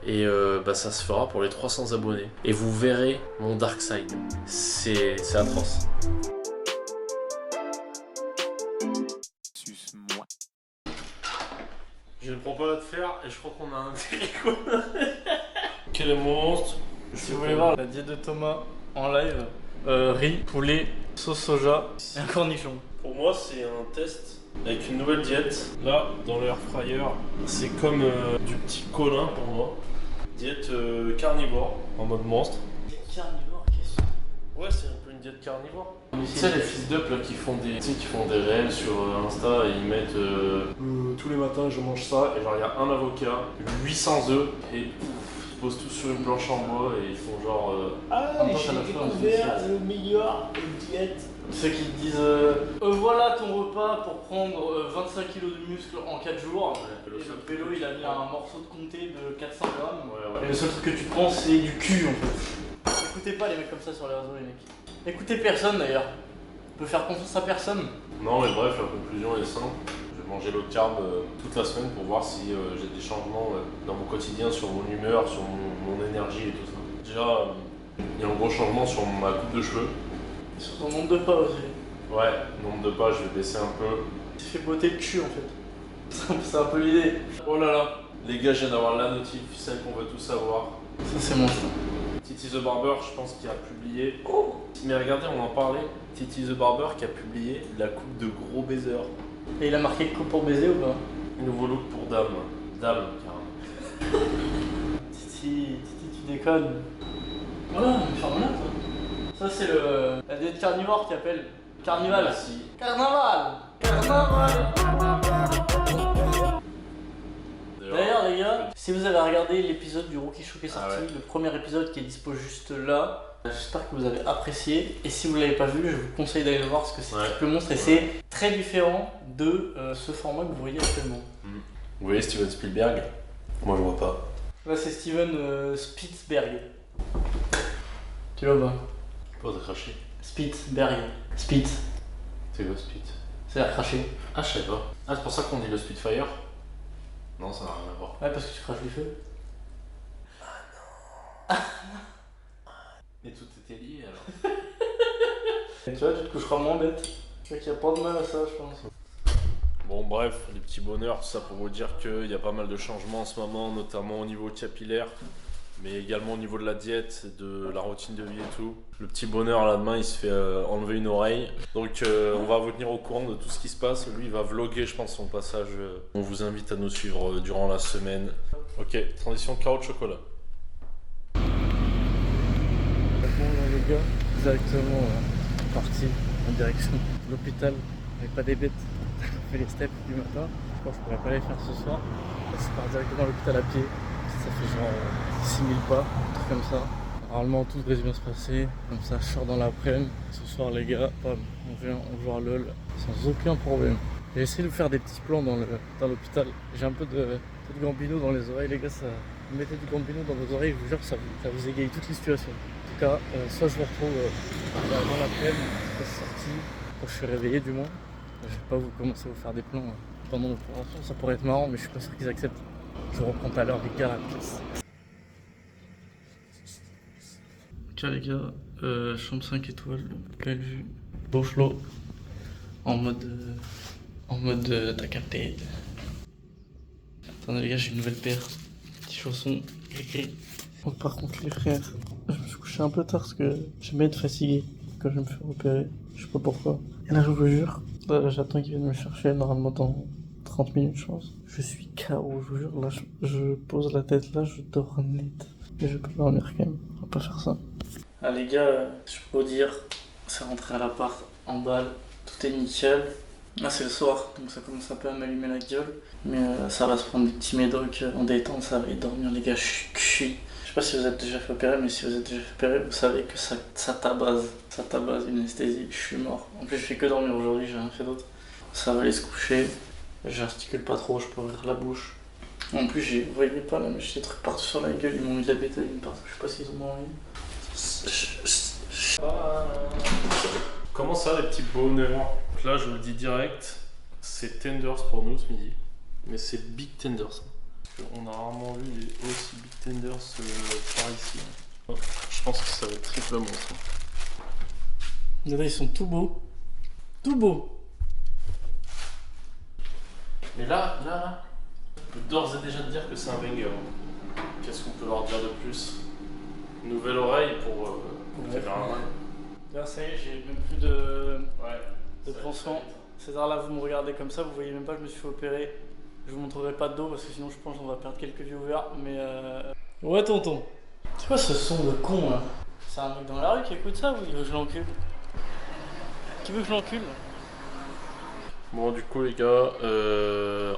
Et ça se fera pour les 300 abonnés. Et vous verrez mon dark side. C'est atroce. Suce-moi. Je ne prends pas de fer et je crois qu'on a un téléco. Quel monstre. Si vous voulez voir la diète de Thomas en live, riz, poulet, sauce soja et un cornichon. Pour moi, c'est un test avec une nouvelle diète. Là, dans l'air fryer, c'est comme du petit colin pour moi. Diète carnivore, en mode monstre. Diète carnivore, qu'est-ce que c'est? Ouais, c'est un peu une diète carnivore. Tu sais, les fils d'up là qui font des réels sur Insta et ils mettent tous les matins je mange ça et genre il y a un avocat, 800 œufs et ils se posent tous sur une planche en bois et ils font genre j'ai découvert le meilleur diète. Ceux qui te disent voilà ton repas pour prendre 25 kg de muscle en 4 jours. Et le vélo il a mis un morceau de comté de 400 grammes. Et le seul truc que tu prends c'est du cul en fait. Écoutez pas les mecs comme ça sur les réseaux les mecs. Écoutez personne d'ailleurs. On peut faire confiance à personne. Non mais bref, la conclusion est simple. Je vais manger low carb toute la semaine pour voir si j'ai des changements dans mon quotidien, sur mon humeur, sur mon énergie et tout ça. Déjà, il y a un gros changement sur ma coupe de cheveux. Et sur ton nombre de pas aussi. Ouais, nombre de pas, je vais baisser un peu. Tu fais botter le cul en fait. C'est un peu l'idée. Oh là là. Les gars, je viens d'avoir la notif, celle qu'on veut tous savoir. Ça c'est mon choix. Titi the Barber, je pense qu'il a publié. Oh. Mais regardez, on en parlait. Titi the Barber qui a publié la coupe de gros baiser. Et il a marqué coupe pour baiser ou pas? Nouveau look pour dame. Dame, carrément. Titi, tu déconnes. Voilà, mais ferme-la toi. Ça c'est la diète carnivore qui appelle Carnival. Merci. Carnaval. D'ailleurs les gars, si vous avez regardé l'épisode du Rookie Show qui est sorti, le premier épisode qui est dispo juste là, j'espère que vous avez apprécié. Et si vous ne l'avez pas vu, je vous conseille d'aller le voir parce que c'est le monstre et c'est très différent de ce format que vous voyez actuellement. Vous voyez Steven Spielberg? Moi je vois pas. Là c'est Steven Spitzberg. Tu vois pas? Pas de cracher. Spitzberg. Spitz. C'est quoi Spitz? C'est à cracher. Ah je sais pas. Ah c'est pour ça qu'on dit le Spitfire? Non, ça n'a rien à voir. Ouais, parce que tu craches du feu. Mais tout était lié alors. Et tu vois, tu te coucheras moins bête. Tu vois qu'il n'y a pas de mal à ça, je pense. Bon, bref, les petits bonheurs, tout ça pour vous dire qu'il y a pas mal de changements en ce moment, notamment au niveau capillaire, mais également au niveau de la diète, de la routine de vie et tout. Le petit bonheur là demain, il se fait enlever une oreille. Donc, on va vous tenir au courant de tout ce qui se passe. Lui, il va vlogger, je pense, son passage. On vous invite à nous suivre durant la semaine. Ok, transition carotte chocolat. Bon, les gars, directement parti en direction de l'hôpital, mais pas des bêtes. On fait les steps du matin. Je pense que je pourrais pas les faire ce soir. Je pars directement à l'hôpital à pied. Ça fait genre 6000 pas, un truc comme ça. Normalement tout devrait bien se passer. Comme ça, je sors dans l'après-midi. Ce soir, les gars, bam, on vient, on joue à LOL sans aucun problème. J'ai essayé de faire des petits plans dans l'hôpital. J'ai un peu de gambino dans les oreilles, les gars. Ça, vous mettez du gambino dans vos oreilles, je vous jure que ça vous égaye toutes les situations. En tout cas, soit je vous retrouve dans l'après-midi, quand c'est sorti, quand je suis réveillé du moins. Je vais pas vous commencer à vous faire des plans pendant l'opération, ça pourrait être marrant, mais je suis pas sûr qu'ils acceptent. Je vous reprends tout à l'heure, les gars, à la pièce. Tiens les gars, chambre 5 étoiles, pleine vue, beau flot, en mode t'as capté. Attendez les gars, j'ai une nouvelle paire, petits chaussons gris. Oh, par contre les frères, je me suis couché un peu tard parce que j'aime bien être fatigué quand je me fais repérer, je sais pas pourquoi. Et là je vous jure, là, j'attends qu'ils viennent me chercher normalement dans 30 minutes je pense. Je suis KO, je vous jure, là je pose la tête là, je dors net. Et je peux dormir quand même, on va pas faire ça. Ah les gars, je peux vous dire, c'est rentré à l'appart en balle, tout est nickel. Là c'est le soir, donc ça commence un peu à m'allumer la gueule. Mais ça va se prendre des petits médocs en détente, ça va y dormir les gars, je suis cuit. Je sais pas si vous êtes déjà fait opérer, mais si vous êtes déjà fait opérer, vous savez que ça tabase une anesthésie, je suis mort. En plus je fais que dormir aujourd'hui, j'ai rien fait d'autre. Ça va aller se coucher, j'articule pas trop, je peux ouvrir la bouche. En plus vous voyez pas là, mais j'ai des trucs partout sur la gueule, ils m'ont mis de la bétaline partout, je sais pas s'ils ont envie. Comment ça les petits bonheurs? Donc là je vous le dis direct, c'est tenders pour nous ce midi. Mais c'est big tenders. qu'on a rarement vu les aussi big tenders par ici. Je pense que ça va être triplement ça. Là, ils sont tout beaux. Tout beaux. Mais là, on peut d'ores et déjà te dire que c'est un banger. Qu'est-ce qu'on peut leur dire de plus? Nouvelle oreille pour Caméra. Là, ça y est, j'ai même plus de Ouais. pansement. C'est-à-dire là, vous me regardez comme ça, vous voyez même pas, je me suis fait opérer. Je vous montrerai pas de dos parce que sinon, je pense qu'on va perdre quelques viewers. Mais ouais, tonton. C'est quoi ce son de con là? C'est un mec dans la rue qui écoute ça ou il veut que je l'encule? Qui veut que je l'encule? Bon, du coup, les gars,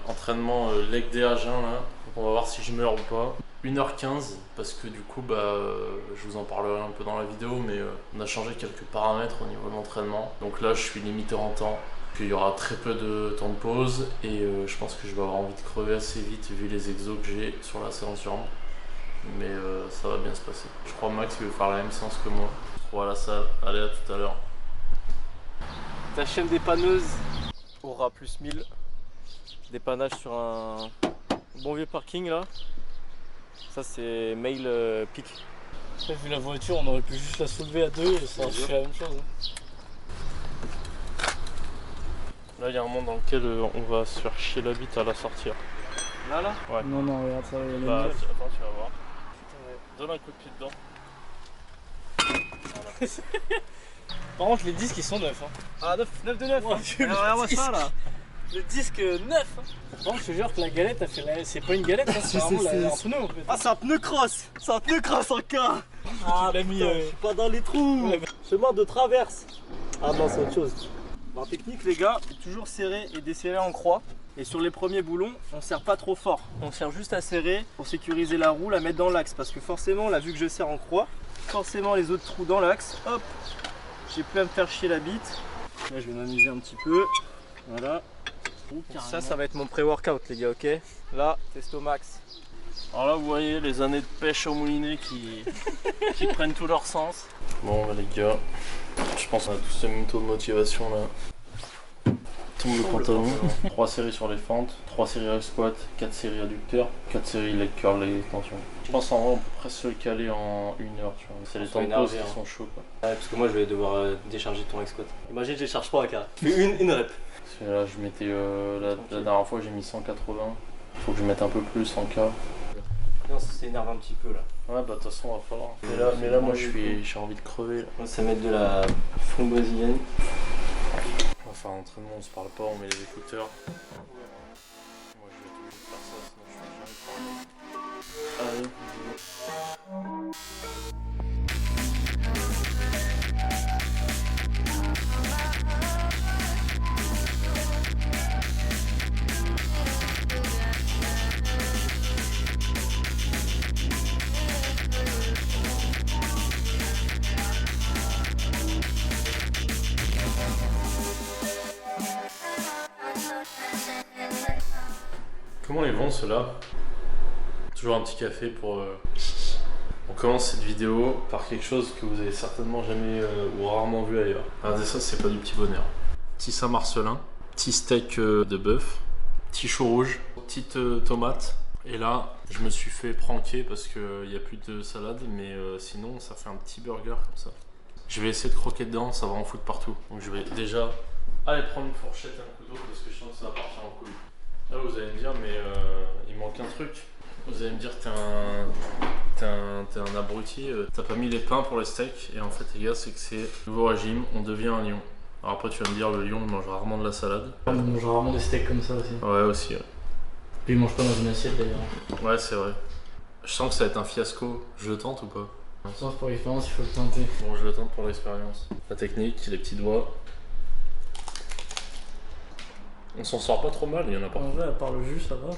entraînement leg day à jeun là. Donc, on va voir si je meurs ou pas. 1h15 parce que du coup je vous en parlerai un peu dans la vidéo, mais on a changé quelques paramètres au niveau de l'entraînement. Donc là je suis limité en temps, puis il y aura très peu de temps de pause et je pense que je vais avoir envie de crever assez vite vu les exos que j'ai sur la séance jambes. Mais ça va bien se passer. Je crois Max il veut faire la même séance que moi. On va à la salle, allez à tout à l'heure. Ta chaîne dépanneuse aura plus 1000 dépannage sur un bon vieux parking là. Ça c'est mail pic. J'ai vu la voiture, on aurait pu juste la soulever à deux et ça aurait fait la même chose. Là il y a un moment dans lequel on va se faire chier la bite à la sortir. Là Ouais. Non, regarde ça. Bah, attends, tu vas voir. Donne un coup de pied dedans. Par contre, les disques ils sont neufs. Hein. Ah 9 de 9. Oh, Regarde-moi ça là. Le disque neuf. Bon, je te jure que la galette, c'est pas une galette, hein, c'est vraiment un pneu en fait. Ah c'est un pneu cross. C'est un pneu cross en cas. Ah, tu l'as mis. Je suis pas dans les trous. Chemin de traverse. Ah non c'est autre chose. En technique les gars, toujours serrer et desserrer en croix. Et sur les premiers boulons, on serre pas trop fort. On serre juste à serrer pour sécuriser la roue, la mettre dans l'axe. Parce que forcément, là vu que je serre en croix, forcément les autres trous dans l'axe, hop, j'ai plus à me faire chier la bite. Là je vais m'amuser un petit peu. Voilà. Ça va être mon pré-workout les gars, ok? Là, testo max. Alors là vous voyez les années de pêche au moulinet qui prennent tout leur sens. Bon bah, les gars, je pense qu'on a tous le même taux de motivation là. Tombe le pantalon. 3 séries sur les fentes, 3 séries avec squat, 4 séries adducteurs, 4 séries leg curl et extension. Je pense en vrai on peut presque se le caler en 1 heure, tu vois. C'est les temps de pause qui sont chauds quoi. Ouais, parce que moi je vais devoir décharger ton ex squat. Imagine je décharge pas à cas. Je fais une rep. Parce que là je mettais la dernière fois j'ai mis 180. Faut que je mette un peu plus en K. Non, ça s'énerve un petit peu là. Ouais bah de toute façon va falloir. Mais là moi j'ai envie de crever là. Moi ça va mettre de la fond brésilienne. On va faire un entraînement, on se parle pas, on met les écouteurs. Moi je vais être obligé de faire ça sinon je peux jamais parler. Comment les vont ceux-là? Toujours un petit café pour... On commence cette vidéo par quelque chose que vous avez certainement jamais ou rarement vu ailleurs. Regardez ça, c'est pas du petit bonheur. Petit Saint-Marcelin, petit steak de bœuf, petit chou rouge, petite tomate. Et là, je me suis fait pranker parce qu'il n'y a plus de salade, mais sinon ça fait un petit burger comme ça. Je vais essayer de croquer dedans, ça va en foutre partout. Donc je vais déjà aller prendre une fourchette et un couteau parce que je sens que ça va partir en couille. Là vous allez me dire mais il manque un truc. Vous allez me dire t'es un abruti, t'as pas mis les pains pour les steaks. Et en fait les gars c'est que c'est nouveau régime, on devient un lion. Alors après tu vas me dire le lion il mange rarement de la salade. On mange rarement des steaks comme ça aussi. Ouais aussi ouais. Puis il mange pas dans une assiette d'ailleurs. Ouais c'est vrai. Je sens que ça va être un fiasco, je le tente ou pas? Sauf pour l'expérience il faut le tenter. Bon je le tente pour l'expérience. La technique, les petits doigts. On s'en sort pas trop mal, il y en a pas. En vrai à part le jus ça va.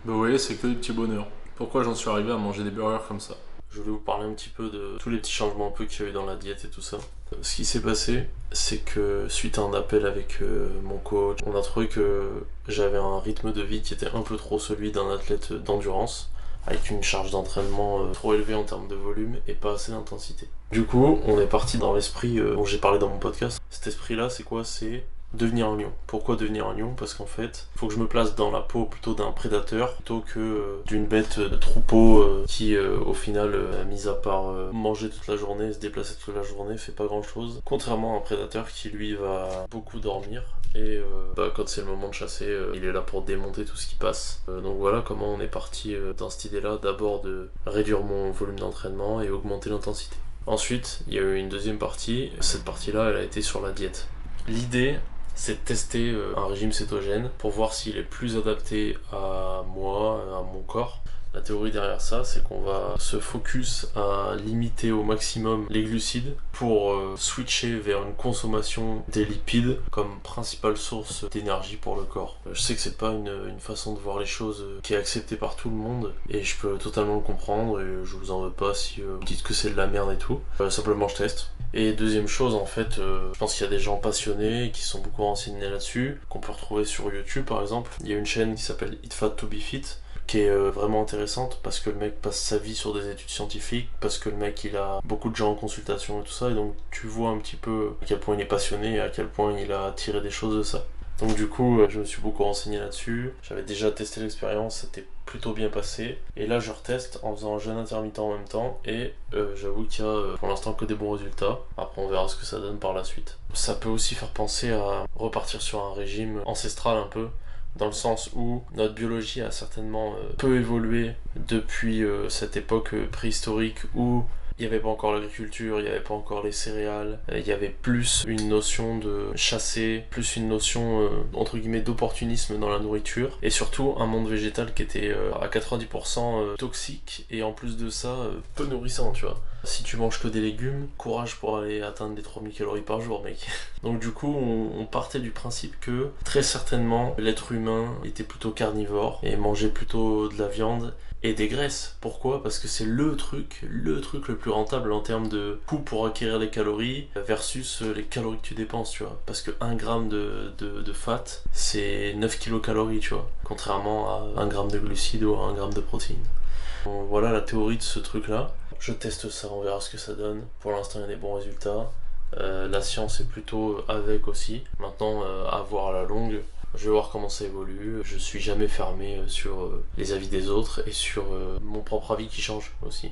Bah vous voyez, c'est que du petit bonheur. Pourquoi j'en suis arrivé à manger des burgers comme ça? Je voulais vous parler un petit peu de tous les petits changements un peu qu'il y a eu dans la diète et tout ça. Ce qui s'est passé, c'est que suite à un appel avec mon coach, on a trouvé que j'avais un rythme de vie qui était un peu trop celui d'un athlète d'endurance, avec une charge d'entraînement trop élevée en termes de volume et pas assez d'intensité. Du coup, on est parti dans l'esprit dont j'ai parlé dans mon podcast. Cet esprit-là, c'est quoi? C'est devenir un lion. Pourquoi devenir un lion? Parce qu'en fait, il faut que je me place dans la peau plutôt d'un prédateur plutôt que d'une bête de troupeau qui au final, mis à part manger toute la journée, se déplacer toute la journée, fait pas grand chose. Contrairement à un prédateur qui lui va beaucoup dormir et quand c'est le moment de chasser, il est là pour démonter tout ce qui passe. Donc voilà comment on est parti dans cette idée là, d'abord de réduire mon volume d'entraînement et augmenter l'intensité. Ensuite, il y a eu une deuxième partie. Cette partie-là, elle a été sur la diète. L'idée, c'est de tester un régime cétogène pour voir s'il est plus adapté à moi, à mon corps. La théorie derrière ça, c'est qu'on va se focus à limiter au maximum les glucides pour switcher vers une consommation des lipides comme principale source d'énergie pour le corps. Je sais que c'est pas une façon de voir les choses qui est acceptée par tout le monde et je peux totalement le comprendre et je vous en veux pas si vous dites que c'est de la merde et tout. Simplement je teste. Et deuxième chose, en fait, je pense qu'il y a des gens passionnés qui sont beaucoup renseignés là-dessus, qu'on peut retrouver sur YouTube par exemple. Il y a une chaîne qui s'appelle Eat Fat to Be Fit, qui est vraiment intéressante parce que le mec passe sa vie sur des études scientifiques, parce que le mec il a beaucoup de gens en consultation et tout ça, et donc tu vois un petit peu à quel point il est passionné et à quel point il a tiré des choses de ça. Donc du coup, je me suis beaucoup renseigné là-dessus. J'avais déjà testé l'expérience, c'était plutôt bien passé. Et là, je reteste en faisant un jeûne intermittent en même temps. Et j'avoue qu'il y a pour l'instant que des bons résultats. Après, on verra ce que ça donne par la suite. Ça peut aussi faire penser à repartir sur un régime ancestral un peu. Dans le sens où notre biologie a certainement peu évolué depuis cette époque préhistorique où il n'y avait pas encore l'agriculture, il n'y avait pas encore les céréales, il y avait plus une notion de chasser, plus une notion entre guillemets d'opportunisme dans la nourriture, et surtout un monde végétal qui était à 90% toxique et en plus de ça peu nourrissant, tu vois. Si tu manges que des légumes, courage pour aller atteindre les 3000 calories par jour, mec. Donc du coup, on partait du principe que très certainement l'être humain était plutôt carnivore et mangeait plutôt de la viande et des graisses. Pourquoi? Parce que c'est le truc le plus rentable en termes de coût pour acquérir les calories versus les calories que tu dépenses, tu vois. Parce que 1 gramme de fat, c'est 9 kilocalories, tu vois. Contrairement à 1 gramme de glucides ou à 1 gramme de protéines. Bon, voilà la théorie de ce truc-là. Je teste ça, on verra ce que ça donne. Pour l'instant, il y a des bons résultats. La science est plutôt avec aussi. Maintenant, à voir à la longue. Je vais voir comment ça évolue. Je suis jamais fermé sur les avis des autres et sur mon propre avis qui change aussi.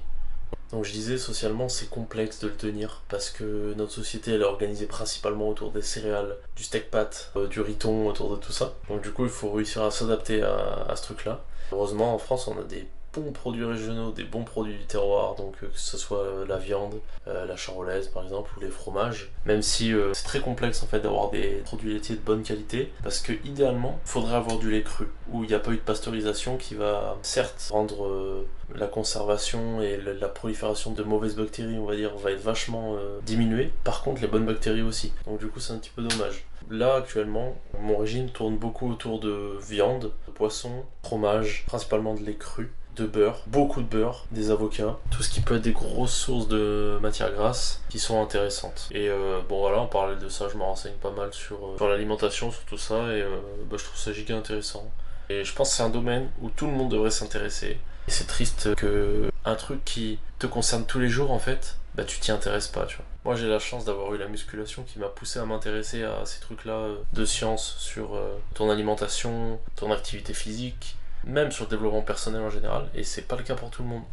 Donc je disais, socialement c'est complexe de le tenir parce que notre société elle est organisée principalement autour des céréales, du steak pat, du riton, autour de tout ça. Donc du coup il faut réussir à s'adapter à ce truc là. Heureusement en France on a des bons produits régionaux, des bons produits du terroir, donc que ce soit la viande, la charolaise par exemple, ou les fromages. Même si c'est très complexe en fait d'avoir des produits laitiers de bonne qualité, parce que idéalement, il faudrait avoir du lait cru, où il n'y a pas eu de pasteurisation qui va certes rendre la conservation et la prolifération de mauvaises bactéries, on va dire, va être vachement diminuée. Par contre, les bonnes bactéries aussi. Donc du coup, c'est un petit peu dommage. Là, actuellement, mon régime tourne beaucoup autour de viande, de poisson, fromage, principalement de lait cru, de beurre, beaucoup de beurre, des avocats, tout ce qui peut être des grosses sources de matières grasses qui sont intéressantes. Et bon voilà, on parlait de ça, je me renseigne pas mal sur l'alimentation, sur tout ça, et je trouve ça giga intéressant. Et je pense que c'est un domaine où tout le monde devrait s'intéresser. Et c'est triste que un truc qui te concerne tous les jours en fait, bah tu t'y intéresses pas, tu vois. Moi j'ai la chance d'avoir eu la musculation qui m'a poussé à m'intéresser à ces trucs-là de science sur ton alimentation, ton activité physique, même sur le développement personnel en général, et c'est pas le cas pour tout le monde.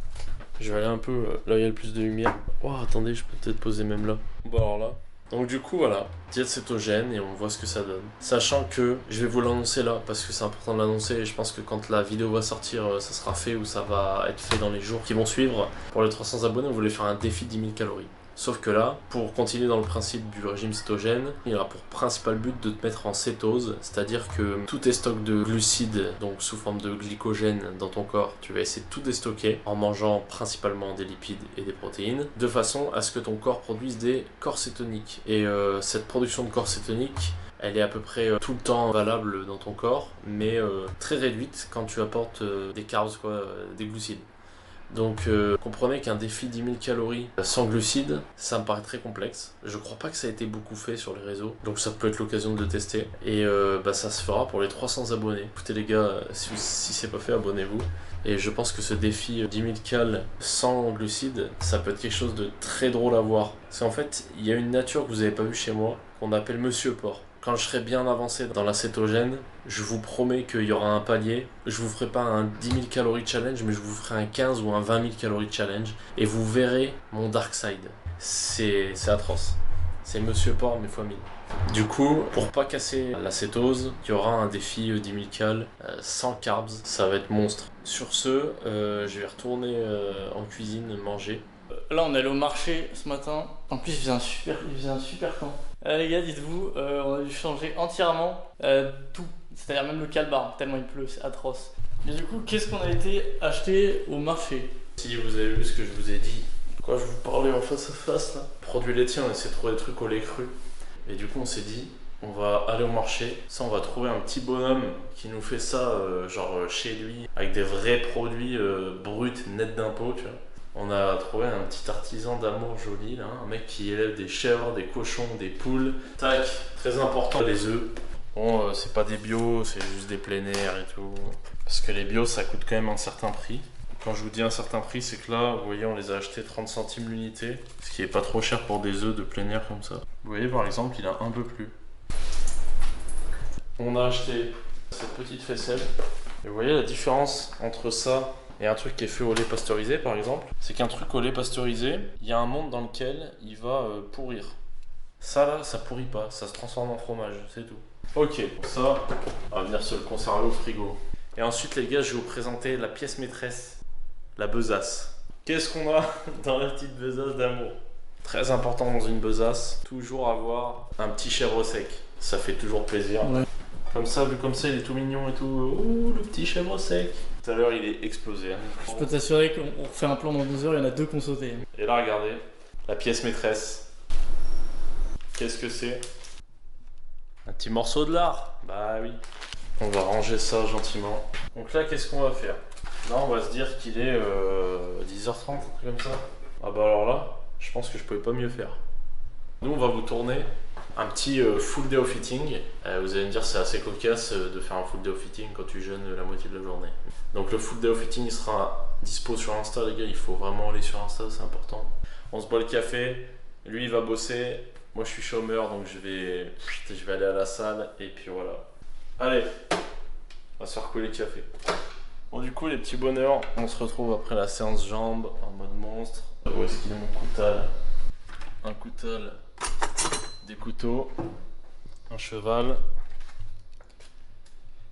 Je vais aller un peu là où il y a le plus de lumière. Oh attendez, je peux peut-être poser même là. Bon alors là. Donc du coup voilà, diète cétogène et on voit ce que ça donne. Sachant que je vais vous l'annoncer là parce que c'est important de l'annoncer et je pense que quand la vidéo va sortir, ça sera fait ou ça va être fait dans les jours qui vont suivre. Pour les 300 abonnés, on voulait faire un défi de 10 000 calories. Sauf que là, pour continuer dans le principe du régime cétogène, il aura pour principal but de te mettre en cétose, c'est-à-dire que tous tes stocks de glucides, donc sous forme de glycogène dans ton corps, tu vas essayer de tout déstocker en mangeant principalement des lipides et des protéines, de façon à ce que ton corps produise des corps cétoniques. Et cette production de corps cétoniques, elle est à peu près tout le temps valable dans ton corps, mais très réduite quand tu apportes des carbs, des glucides. Donc comprenez qu'un défi 10 000 calories sans glucides, ça me paraît très complexe. Je crois pas que ça a été beaucoup fait sur les réseaux, donc ça peut être l'occasion de le tester. Et ça se fera pour les 300 abonnés. Écoutez les gars, si c'est pas fait, abonnez-vous. Et je pense que ce défi 10 000 cales sans glucides, ça peut être quelque chose de très drôle à voir. Parce qu'en fait, il y a une nature que vous avez pas vue chez moi, qu'on appelle Monsieur Porc. Quand je serai bien avancé dans la cétogène, je vous promets qu'il y aura un palier. Je vous ferai pas un 10 000 calories challenge, mais je vous ferai un 15 ou un 20 000 calories challenge. Et vous verrez mon dark side. C'est atroce. C'est Monsieur Porc, mais fois 1000. Du coup, pour pas casser la cétose, il y aura un défi 10 000 cal sans carbs. Ça va être monstre. Sur ce, je vais retourner en cuisine manger. Là, on est allé au marché ce matin. En plus, il faisait un super temps. Les gars, dites-vous, on a dû changer entièrement tout. C'est-à-dire même le calbar, tellement il pleut, c'est atroce. Et du coup, qu'est-ce qu'on a été acheter au marché? Si vous avez vu ce que je vous ai dit, quand je vous parlais en face à face là, produits laitiers, on essaie de trouver des trucs au lait cru. Et du coup, on s'est dit, on va aller au marché. Ça, on va trouver un petit bonhomme qui nous fait ça, genre chez lui, avec des vrais produits bruts, nets d'impôts, tu vois. On a trouvé un petit artisan d'amour joli, là, un mec qui élève des chèvres, des cochons, des poules. Tac, très important, les œufs. Bon, c'est pas des bio, c'est juste des plein air et tout. Parce que les bio, ça coûte quand même un certain prix. Quand je vous dis un certain prix, c'est que là, vous voyez, on les a achetés 30 centimes l'unité. Ce qui est pas trop cher pour des œufs de plein air comme ça. Vous voyez, par exemple, il a un peu plus. On a acheté cette petite faisselle. Et vous voyez la différence entre ça et un truc qui est fait au lait pasteurisé, par exemple. C'est qu'un truc au lait pasteurisé, il y a un monde dans lequel il va pourrir. Ça là, ça pourrit pas, ça se transforme en fromage, c'est tout. Ok, ça, on va venir se le conserver au frigo. Et ensuite les gars, je vais vous présenter la pièce maîtresse, la besace. Qu'est-ce qu'on a dans la petite besace d'amour? Très important dans une besace, toujours avoir un petit chèvre sec. Ça fait toujours plaisir. Ouais. Comme ça, vu comme ça, il est tout mignon et tout. Oh, le petit chèvre sec. Tout à l'heure, il est explosé. Hein. Je peux t'assurer qu'on refait un plan dans 2 heures, il y en a 2 qu'on sautait. Et là, regardez, la pièce maîtresse. Qu'est-ce que c'est? Un petit morceau de lard. Bah oui. On va ranger ça gentiment. Donc là, qu'est-ce qu'on va faire? Là, on va se dire qu'il est 10h30, un truc comme ça. Ah bah alors là, je pense que je pouvais pas mieux faire. Nous, on va vous tourner un petit full day of eating. Vous allez me dire, c'est assez cocasse de faire un full day of eating quand tu jeûnes la moitié de la journée. Donc le full day of eating, il sera dispo sur Insta, les gars. Il faut vraiment aller sur Insta, c'est important. On se boit le café. Lui, il va bosser. Moi, je suis chômeur, donc je vais aller à la salle. Et puis voilà. Allez, on va se faire couler le café. Bon, du coup, les petits bonheurs, on se retrouve après la séance jambes en mode monstre. Où est-ce qu'il est mon coutal? Un coutal, des couteaux, un cheval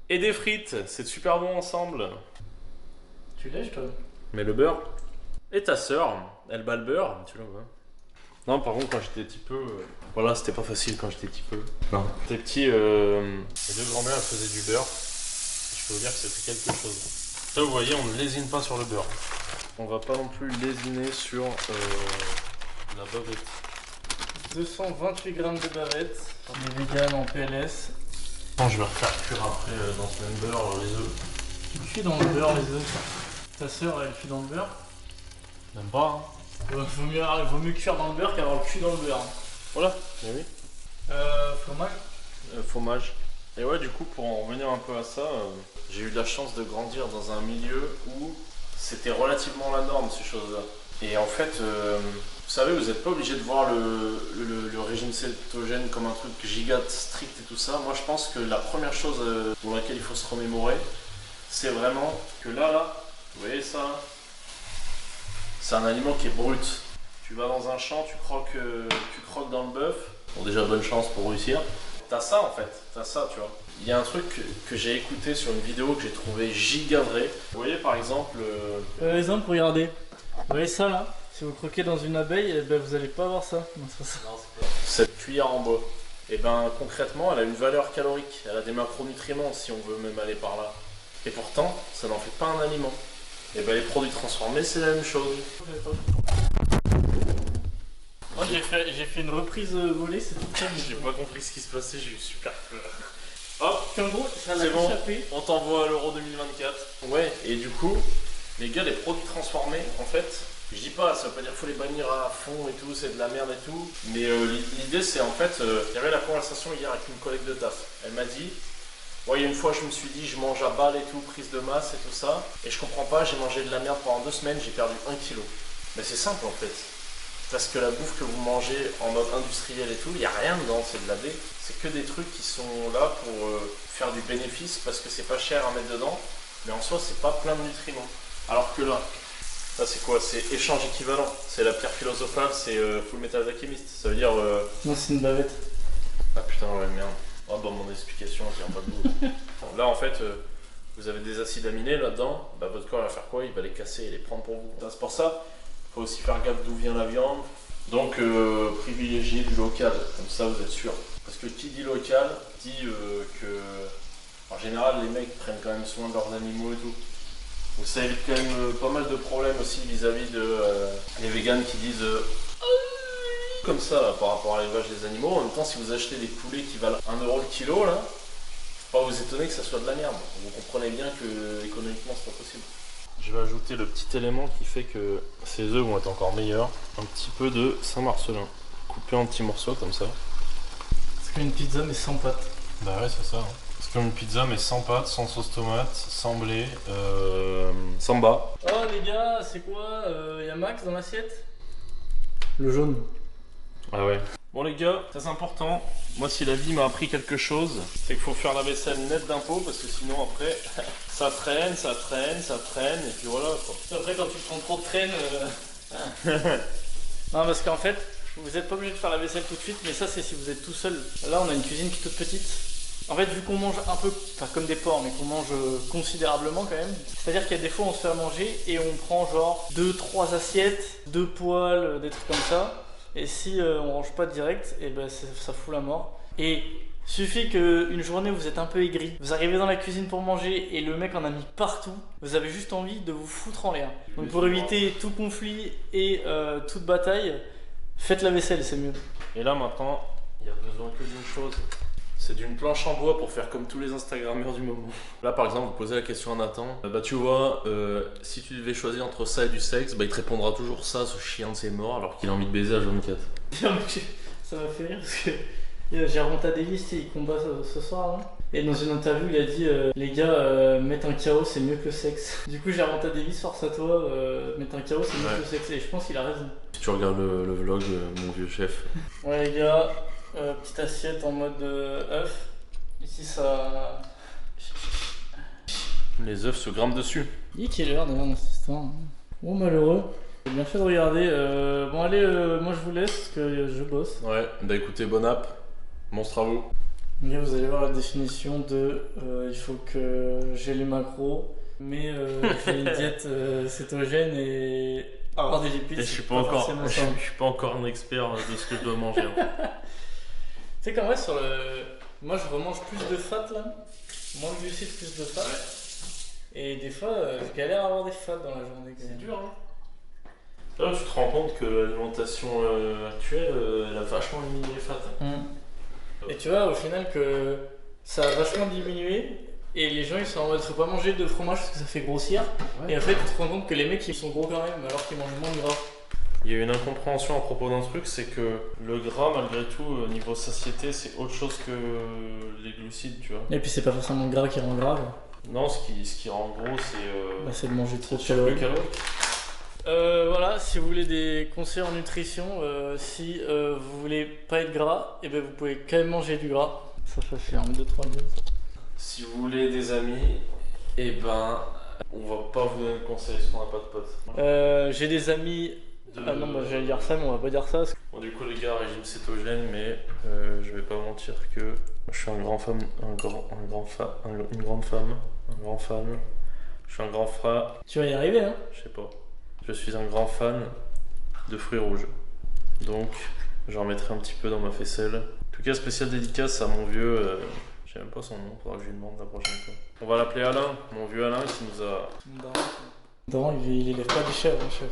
et des frites. C'est super bon ensemble. Tu lèches toi? Mais le beurre. Et ta sœur, elle bat le beurre, tu la vois. Non, par contre, quand j'étais petit peu. Voilà, c'était pas facile quand j'étais petit peu. Non. J'étais petit, les deux grand-mères elles faisaient du beurre. Je peux vous dire que c'était quelque chose. Là, vous voyez, on ne lésine pas sur le beurre. On va pas non plus lésiner sur la bavette. 228 grammes de bavette. On est vegan en PLS. Non, je vais refaire cuire après dans ce même beurre les œufs. Tu cuis dans le beurre les œufs? Ta sœur elle cuit dans le beurre? Même pas, hein. Vaut mieux cuire dans le beurre qu'avoir le cul dans le beurre. Voilà, oui. Fromage. Fromage. Et ouais, du coup, pour en revenir un peu à ça, j'ai eu de la chance de grandir dans un milieu où c'était relativement la norme, ces choses-là. Et en fait, vous savez, vous n'êtes pas obligé de voir le régime cétogène comme un truc giga strict et tout ça. Moi, je pense que la première chose pour laquelle il faut se remémorer, c'est vraiment que là, vous voyez ça là, c'est un aliment qui est brut. Tu vas dans un champ, tu croques dans le bœuf. Bon, déjà, bonne chance pour réussir. T'as ça en fait, t'as ça, tu vois. Il y a un truc que j'ai écouté sur une vidéo que j'ai trouvé giga vrai. Vous voyez par exemple... Par exemple, regardez. Vous voyez ça là? Si vous croquez dans une abeille, eh ben, vous allez pas avoir ça. Non, c'est ça. Non, c'est pas... Cette cuillère en bois, et ben concrètement, elle a une valeur calorique. Elle a des macronutriments si on veut même aller par là. Et pourtant, ça n'en fait pas un aliment. Et ben les produits transformés, c'est la même chose. Moi j'ai fait une reprise volée, c'est tout ça. J'ai pas compris ce qui se passait, j'ai eu super peur. Hop, en gros, ça l'a c'est bon, échappé. on t'envoie à l'Euro 2024. Ouais, et du coup, les gars, les produits transformés, en fait, je dis pas, ça veut pas dire qu'il faut les bannir à fond et tout, c'est de la merde et tout. Mais l'idée, c'est en fait, il y avait la conversation hier avec une collègue de taf. Elle m'a dit, il y a une fois, je me suis dit, je mange à balle et tout, prise de masse et tout ça. Et je comprends pas, j'ai mangé de la merde pendant 2 semaines, j'ai perdu 1 kg. Mais c'est simple en fait. Parce que la bouffe que vous mangez en mode industriel et tout, il n'y a rien dedans, c'est de la D. C'est que des trucs qui sont là pour faire du bénéfice parce que c'est pas cher à mettre dedans, mais en soi c'est pas plein de nutriments. Alors que là, ça c'est quoi? C'est échange équivalent. C'est la pierre philosophale, c'est Full Metal Alchemist. Ça veut dire. Non, c'est une bavette. Ah putain, ouais, merde. Oh bah mon explication tient pas debout. Là en fait, vous avez des acides aminés là-dedans, bah, votre corps va faire quoi? Il va les casser et les prendre pour vous. C'est pour ça, il faut aussi faire gaffe d'où vient la viande. Donc privilégiez du local, comme ça vous êtes sûr. Parce que qui dit local, dit que en général les mecs prennent quand même soin de leurs animaux et tout. Donc ça évite quand même pas mal de problèmes aussi vis-à-vis de les véganes qui disent comme ça là, par rapport à l'élevage des animaux. En même temps, si vous achetez des poulets qui valent 1 euro le kilo là, faut pas vous étonner que ça soit de la merde. Vous comprenez bien que économiquement c'est pas possible. Je vais ajouter le petit élément qui fait que ces œufs vont être encore meilleurs. Un petit peu de Saint-Marcelin, coupé en petits morceaux comme ça. C'est comme une pizza mais sans pâte. Bah ouais, c'est ça. C'est comme une pizza mais sans pâte, sans sauce tomate, sans blé, sans bas. Oh les gars, c'est quoi? Y'a Max dans l'assiette? Le jaune. Ah ouais. Bon les gars, très important, moi si la vie m'a appris quelque chose, c'est qu'il faut faire la vaisselle nette d'impôts parce que sinon après ça traîne, et puis voilà quoi. Après quand tu prends trop de traîne... Non parce qu'en fait, vous n'êtes pas obligé de faire la vaisselle tout de suite, mais ça c'est si vous êtes tout seul. Là on a une cuisine qui est toute petite. En fait vu qu'on mange un peu, enfin comme des porcs, mais qu'on mange considérablement quand même, c'est-à-dire qu'il y a des fois on se fait à manger et on prend genre 2-3 assiettes, 2 poêles, des trucs comme ça. Et si on range pas direct, et ben ça fout la mort. Et suffit qu'une journée vous êtes un peu aigri, vous arrivez dans la cuisine pour manger et le mec en a mis partout, vous avez juste envie de vous foutre en l'air. Donc pour éviter tout conflit et toute bataille, faites la vaisselle, c'est mieux. Et là maintenant, il y a besoin que d'une chose. C'est d'une planche en bois pour faire comme tous les Instagrammeurs du moment. Là par exemple, vous posez la question à Nathan, bah tu vois, si tu devais choisir entre ça et du sexe, bah il te répondra toujours ça, ce chien de ses morts, alors qu'il a envie de baiser à 24. Ça m'a fait rire parce que Gervonta Davis, il combat ce soir, hein. Et dans une interview, il a dit les gars, mettre un KO c'est mieux que le sexe. Du coup, Gervonta Davis, force à toi, mettre un KO c'est mieux que le sexe. Et je pense qu'il a raison. Si tu regardes le vlog, mon vieux chef. Ouais les gars, petite assiette en mode œuf. Ici ça... Les œufs se grimpent dessus. Il est quelle heure d'ailleurs dans cette histoire, hein? Oh malheureux. J'ai bien fait de regarder. Bon allez, moi je vous laisse parce que je bosse. Ouais, bah écoutez, bonne app. Monstre à vous. Là, vous allez voir la définition de il faut que j'ai les macros, mais j'ai une diète cétogène et avoir des lipides. Et je suis pas encore un expert de ce que je dois manger. Tu sais qu'en vrai sur le... Moi je remange plus de fat là, moins de glucides, plus de fat. Ouais. Et des fois je galère à avoir des fats dans la journée. C'est dur hein. Là tu te rends compte que l'alimentation actuelle elle a vachement diminué les fats. Et tu vois au final que ça a vachement diminué et les gens ils sont en mode faut pas manger de fromage parce que ça fait grossir. Ouais. Et en fait tu te rends compte que les mecs ils sont gros quand même alors qu'ils mangent moins de gras. Il y a une incompréhension à propos d'un truc, c'est que le gras malgré tout niveau satiété c'est autre chose que les glucides tu vois. Et puis c'est pas forcément le gras qui rend gras. Non, ce qui rend gros c'est... c'est de manger trop de calories. Voilà, si vous voulez des conseils en nutrition, si vous voulez pas être gras, et ben vous pouvez quand même manger du gras. Ça fait 1, 2, 3, 2. Si vous voulez des amis, et ben on va pas vous donner de conseils parce qu'on n'a pas de potes. J'ai des amis... Ah non, bah, j'allais dire ça, mais on va pas dire ça. Bon, du coup les gars, régime cétogène, mais je vais pas mentir que je suis un grand fan, un grand fan. Je suis un grand frère. Tu vas y arriver hein. Je sais pas. Je suis un grand fan de fruits rouges. Donc, j'en mettrai un petit peu dans ma faisselle. En tout cas, spécial dédicace à mon vieux... je sais même pas son nom, faudra que je lui demande la prochaine fois. On va l'appeler Alain, mon vieux Alain qui nous a... Non, il élève pas des chèvres, hein, chef.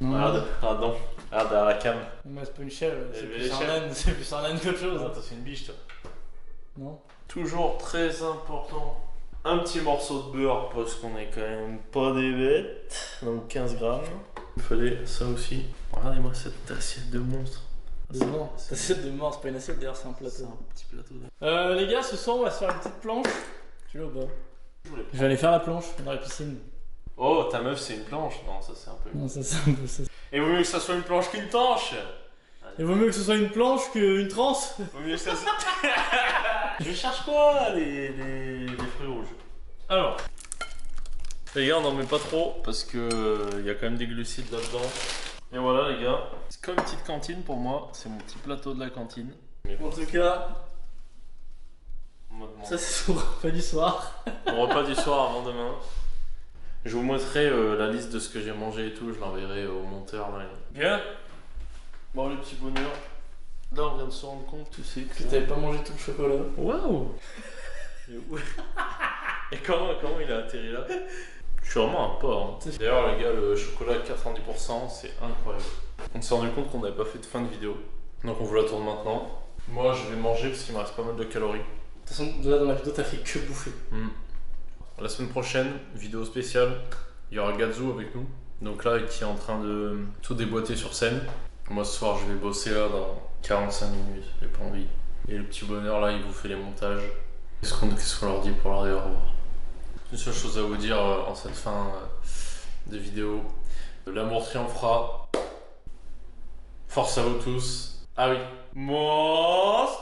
Regarde, non. Regarde à la cam. Mais c'est pas une chèvre, c'est plus un âne qu'autre chose. Ah, toi, c'est une biche, toi. Non. Toujours très important. Un petit morceau de beurre parce qu'on est quand même pas des bêtes. Donc 15 grammes. Il fallait ça aussi. Regardez-moi cette assiette de monstre. Cette assiette de mort, c'est pas une assiette d'ailleurs, c'est un plateau. C'est un petit plateau. Les gars, ce soir on va se faire une petite planche. Tu veux ou pas? Je vais aller faire la planche dans la piscine. Oh, ta meuf c'est une planche. Non, ça c'est un peu... Non, ça c'est un peu ça. Et vaut mieux que ça soit une planche qu'une tanche. Il vaut mieux que ce soit une planche qu'une transe. Vaut mieux que ça soit... Je cherche quoi les fruits rouges. Alors... Les gars, on n'en met pas trop parce que y a quand même des glucides là-dedans. Et voilà les gars, c'est comme une petite cantine pour moi, c'est mon petit plateau de la cantine. En tout cas, ça c'est son repas du soir. Mon repas du soir avant demain. Je vous montrerai la liste de ce que j'ai mangé et tout, je l'enverrai au monteur là. Bien. Bon les petits bonheurs. Là on vient de se rendre compte, tu sais Que t'avais pas mangé tout le chocolat. Waouh. Et comment il a atterri là? Je suis vraiment un porc. Hein. D'ailleurs les gars, le chocolat à 90%, c'est incroyable. On s'est rendu compte qu'on n'avait pas fait de fin de vidéo. Donc on vous la tourne maintenant. Moi je vais manger parce qu'il me reste pas mal de calories. De toute façon, là dans la vidéo, t'as fait que bouffer. La semaine prochaine, vidéo spéciale, il y aura Gazou avec nous. Donc là, qui est en train de tout déboîter sur scène. Moi ce soir, je vais bosser là dans 45 minutes, j'ai pas envie. Et le petit bonheur là, il vous fait les montages. Qu'est-ce qu'on leur dit pour leur dire au revoir? Une seule chose à vous dire en cette fin de vidéo. L'amour triomphera. Force à vous tous. Ah oui. Monstre